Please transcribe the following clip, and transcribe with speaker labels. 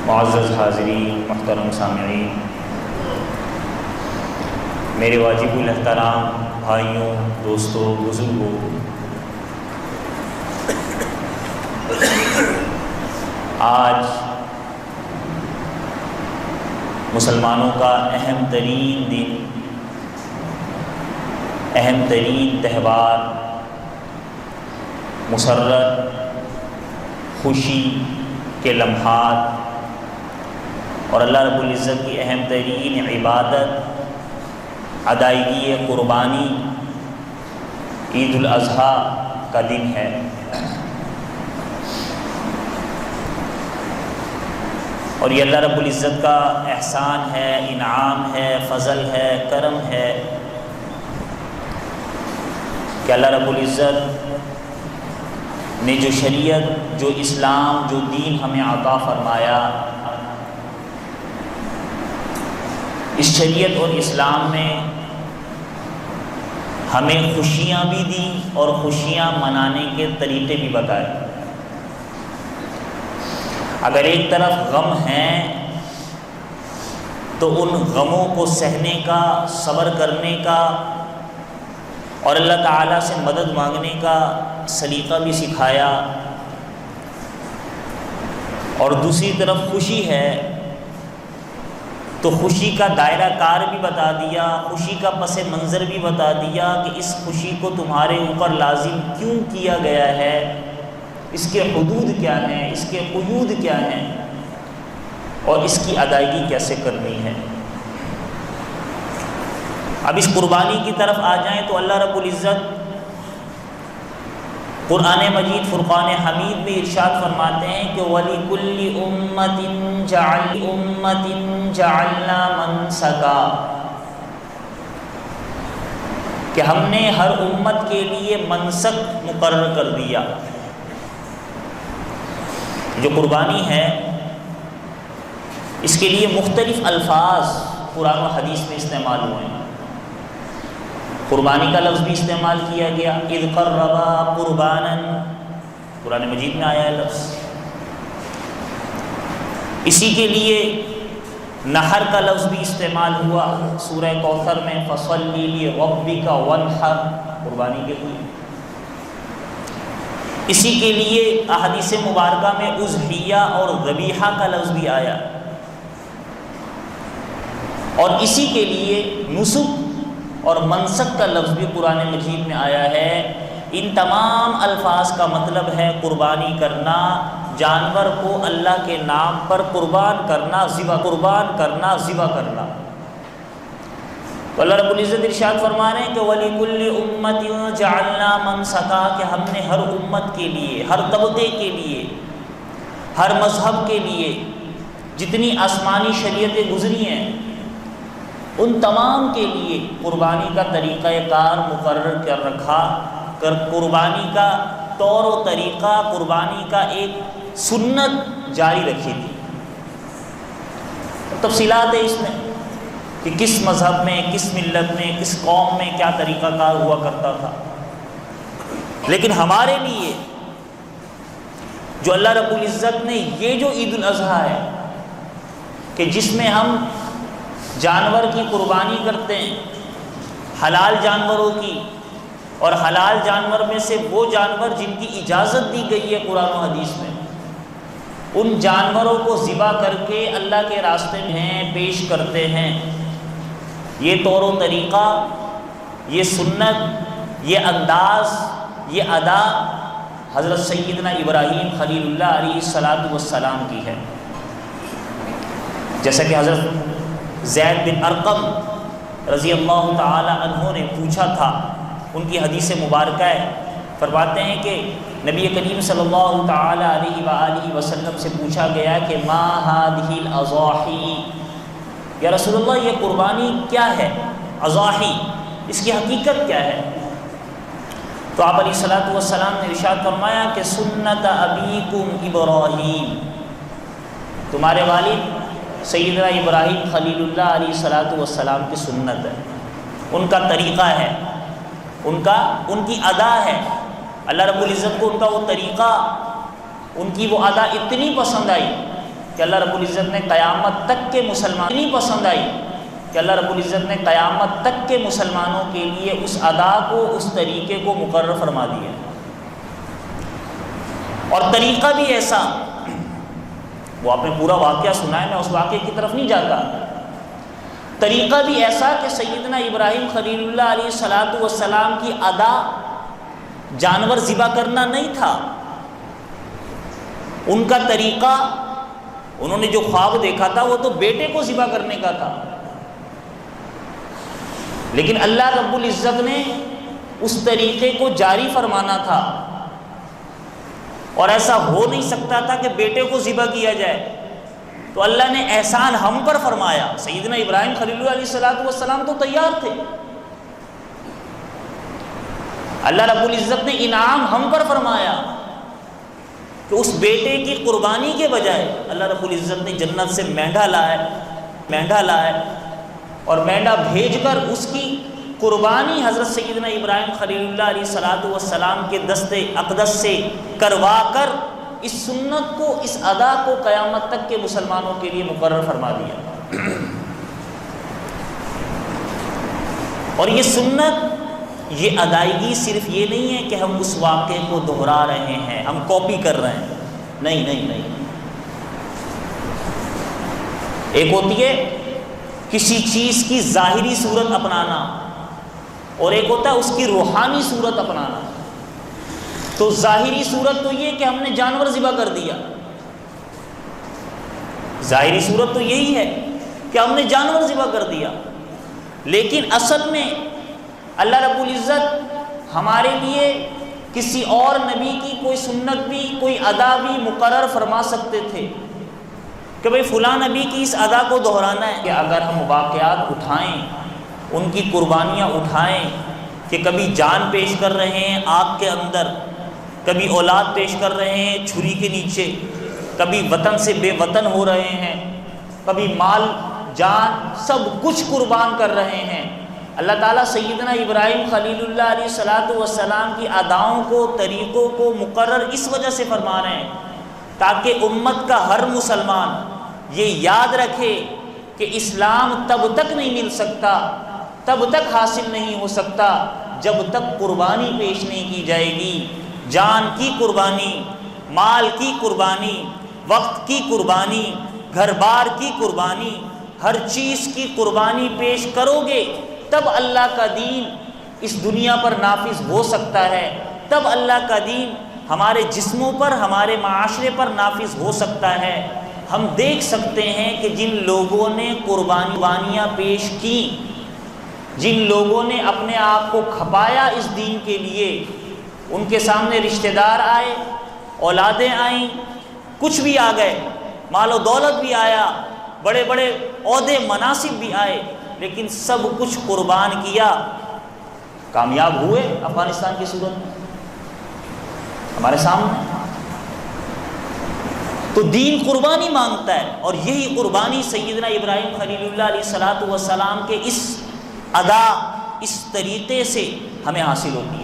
Speaker 1: معزز حاضرین، محترم سامعین، میرے واجب الاحترام بھائیوں، دوستوں، بزرگوں، آج مسلمانوں کا اہم ترین دن، اہم ترین تہوار، مسرت، خوشی کے لمحات اور اللہ رب العزت کی اہم ترین عبادت ادائیگی قربانی عید الاضحیٰ کا دن ہے۔ اور یہ اللہ رب العزت کا احسان ہے، انعام ہے، فضل ہے، کرم ہے کہ اللہ رب العزت نے جو شریعت، جو اسلام، جو دین ہمیں عطا فرمایا، اس شریعت اور اسلام میں ہمیں خوشیاں بھی دیں اور خوشیاں منانے کے طریقے بھی بتائے۔ اگر ایک طرف غم ہیں تو ان غموں کو سہنے کا، صبر کرنے کا اور اللہ تعالیٰ سے مدد مانگنے کا سلیقہ بھی سکھایا، اور دوسری طرف خوشی ہے تو خوشی کا دائرہ کار بھی بتا دیا، خوشی کا پس منظر بھی بتا دیا کہ اس خوشی کو تمہارے اوپر لازم کیوں کیا گیا ہے، اس کے حدود کیا ہیں، اس کے قیود کیا ہیں اور اس کی ادائیگی کیسے کرنی ہے۔ اب اس قربانی کی طرف آ جائیں تو اللہ رب العزت قرآن مجید فرقان حمید میں ارشاد فرماتے ہیں کہ وَلِكُلِّ أُمَّةٍ جَعَلْنَا مَنسَكًا، کہ ہم نے ہر امت کے لیے منسک مقرر کر دیا۔ جو قربانی ہے اس کے لیے مختلف الفاظ قرآن و حدیث میں استعمال ہوئے ہیں۔ قربانی کا لفظ بھی استعمال کیا گیا، اذ قربا قربانا، قرآن مجید میں آیا ہے لفظ۔ اسی کے لیے نحر کا لفظ بھی استعمال ہوا سورہ کوثر میں، فصلی لربک وانحر، قربانی کے لیے۔ اسی کے لیے احادیث مبارکہ میں اضحیہ اور ذبیحہ کا لفظ بھی آیا، اور اسی کے لیے نسک اور منسک کا لفظ بھی قرآن مجید میں آیا ہے۔ ان تمام الفاظ کا مطلب ہے قربانی کرنا، جانور کو اللہ کے نام پر قربان کرنا، ذبح کرنا۔ تو اللہ رب العزت ارشاد فرما رہے ہیں کہ وَلِكُلِّ أُمَّةٍ جَعَلْنَا مَنسَكًا، کہ ہم نے ہر امت کے لیے، ہر طبقے کے لیے، ہر مذہب کے لیے جتنی آسمانی شریعتیں گزری ہیں ان تمام کے لیے قربانی کا طریقہ کار مقرر کر رکھا، قربانی کا طور و طریقہ، قربانی کا ایک سنت جاری رکھی تھی۔ تفصیلات ہے اس میں کہ کس مذہب میں، کس ملت میں، کس قوم میں کیا طریقہ کار ہوا کرتا تھا، لیکن ہمارے لیے جو اللہ رب العزت نے یہ جو عید الاضحیٰ ہے کہ جس میں ہم جانور کی قربانی کرتے ہیں، حلال جانوروں کی، اور حلال جانور میں سے وہ جانور جن کی اجازت دی گئی ہے قرآن و حدیث میں، ان جانوروں کو ذبح کر کے اللہ کے راستے میں پیش کرتے ہیں۔ یہ طور و طریقہ، یہ سنت، یہ انداز، یہ ادا حضرت سیدنا ابراہیم خلیل اللہ علیہ السلام کی ہے۔ جیسا کہ حضرت زید بن ارقم رضی اللہ تعالی عنہ نے پوچھا تھا، ان کی حدیث مبارکہ ہے، فرماتے ہیں کہ نبی کریم صلی اللہ تعالی علیہ وآلہ وسلم سے پوچھا گیا کہ ما هذه الاضاحی، یا رسول اللہ یہ قربانی کیا ہے، اضاحی اس کی حقیقت کیا ہے؟ تو آپ علیہ الصلوۃ والسلام نے ارشاد فرمایا کہ سنت ابیکم ابراہیم، تمہارے والد سیدنا ابراہیم خلیل اللہ علیہ الصلوۃ والسلام کی سنت ہے، ان کا طریقہ ہے، ان کی ادا ہے۔ اللہ رب العزت کو ان کا وہ طریقہ، ان کی وہ ادا اتنی پسند آئی کہ اللہ رب العزت نے قیامت تک کے مسلمان نہیں پسند آئی کہ اللہ رب العزت نے قیامت تک کے مسلمانوں کے لیے اس ادا کو، اس طریقے کو مقرر فرما دیا، اور طریقہ بھی ایسا، وہ آپ نے پورا واقعہ سنا ہے، میں اس واقعے کی طرف نہیں جاتا، طریقہ بھی ایسا کہ سیدنا ابراہیم خلیل اللہ علیہ الصلوۃ والسلام کی ادا جانور ذبح کرنا نہیں تھا، ان کا طریقہ، انہوں نے جو خواب دیکھا تھا وہ تو بیٹے کو ذبح کرنے کا تھا، لیکن اللہ رب العزت نے اس طریقے کو جاری فرمانا تھا، اور ایسا ہو نہیں سکتا تھا کہ بیٹے کو ذبح کیا جائے، تو اللہ نے احسان ہم پر فرمایا۔ سیدنا ابراہیم خلیل اللہ علیہ الصلوۃ والسلام تو تیار تھے، اللہ رب العزت نے انعام ہم پر فرمایا کہ اس بیٹے کی قربانی کے بجائے اللہ رب العزت نے جنت سے مینڈھا لائے اور مینڈھا بھیج کر اس کی قربانی حضرت سیدنا ابراہیم خلیل اللہ علیہ الصلوۃ والسلام کے دست اقدس سے کروا کر اس سنت کو، اس ادا کو قیامت تک کے مسلمانوں کے لیے مقرر فرما دیا۔ اور یہ سنت، یہ ادائیگی صرف یہ نہیں ہے کہ ہم اس واقعے کو دہرا رہے ہیں، ہم کاپی کر رہے ہیں، نہیں۔ ایک ہوتی ہے کسی چیز کی ظاہری صورت اپنانا، اور ایک ہوتا ہے اس کی روحانی صورت اپنانا۔ تو ظاہری صورت تو یہ کہ ہم نے جانور ذبح کر دیا، ظاہری صورت تو یہی ہے کہ ہم نے جانور ذبح کر دیا، لیکن اصل میں اللہ رب العزت ہمارے لیے کسی اور نبی کی کوئی سنت بھی، کوئی ادا بھی مقرر فرما سکتے تھے کہ بھئی فلاں نبی کی اس ادا کو دہرانا ہے، کہ اگر ہم واقعات اٹھائیں، ان کی قربانیاں اٹھائیں کہ کبھی جان پیش کر رہے ہیں آگ کے اندر، کبھی اولاد پیش کر رہے ہیں چھری کے نیچے، کبھی وطن سے بے وطن ہو رہے ہیں، کبھی مال جان سب کچھ قربان کر رہے ہیں، اللہ تعالیٰ سیدنا ابراہیم خلیل اللہ علیہ الصلوۃ والسلام کی اداؤں کو، طریقوں کو مقرر اس وجہ سے فرما رہے ہیں تاکہ امت کا ہر مسلمان یہ یاد رکھے کہ اسلام تب تک نہیں مل سکتا، تب تک حاصل نہیں ہو سکتا جب تک قربانی پیش نہیں کی جائے گی، جان کی قربانی، مال کی قربانی، وقت کی قربانی، گھر بار کی قربانی، ہر چیز کی قربانی پیش کرو گے تب اللہ کا دین اس دنیا پر نافذ ہو سکتا ہے، تب اللہ کا دین ہمارے جسموں پر، ہمارے معاشرے پر نافذ ہو سکتا ہے۔ ہم دیکھ سکتے ہیں کہ جن لوگوں نے قربانیاں پیش کی، جن لوگوں نے اپنے آپ کو کھپایا اس دین کے لیے، ان کے سامنے رشتہ دار آئے، اولادیں آئیں، کچھ بھی آ گئے، مال و دولت بھی آیا، بڑے بڑے عہدے مناصب بھی آئے، لیکن سب کچھ قربان کیا، کامیاب ہوئے افغانستان کی صورت میں ہمارے سامنے۔ تو دین قربانی مانگتا ہے، اور یہی قربانی سیدنا ابراہیم خلیل اللہ علیہ الصلوۃ والسلام کے اس ادا، اس طریقے سے ہمیں حاصل ہوتی ہے۔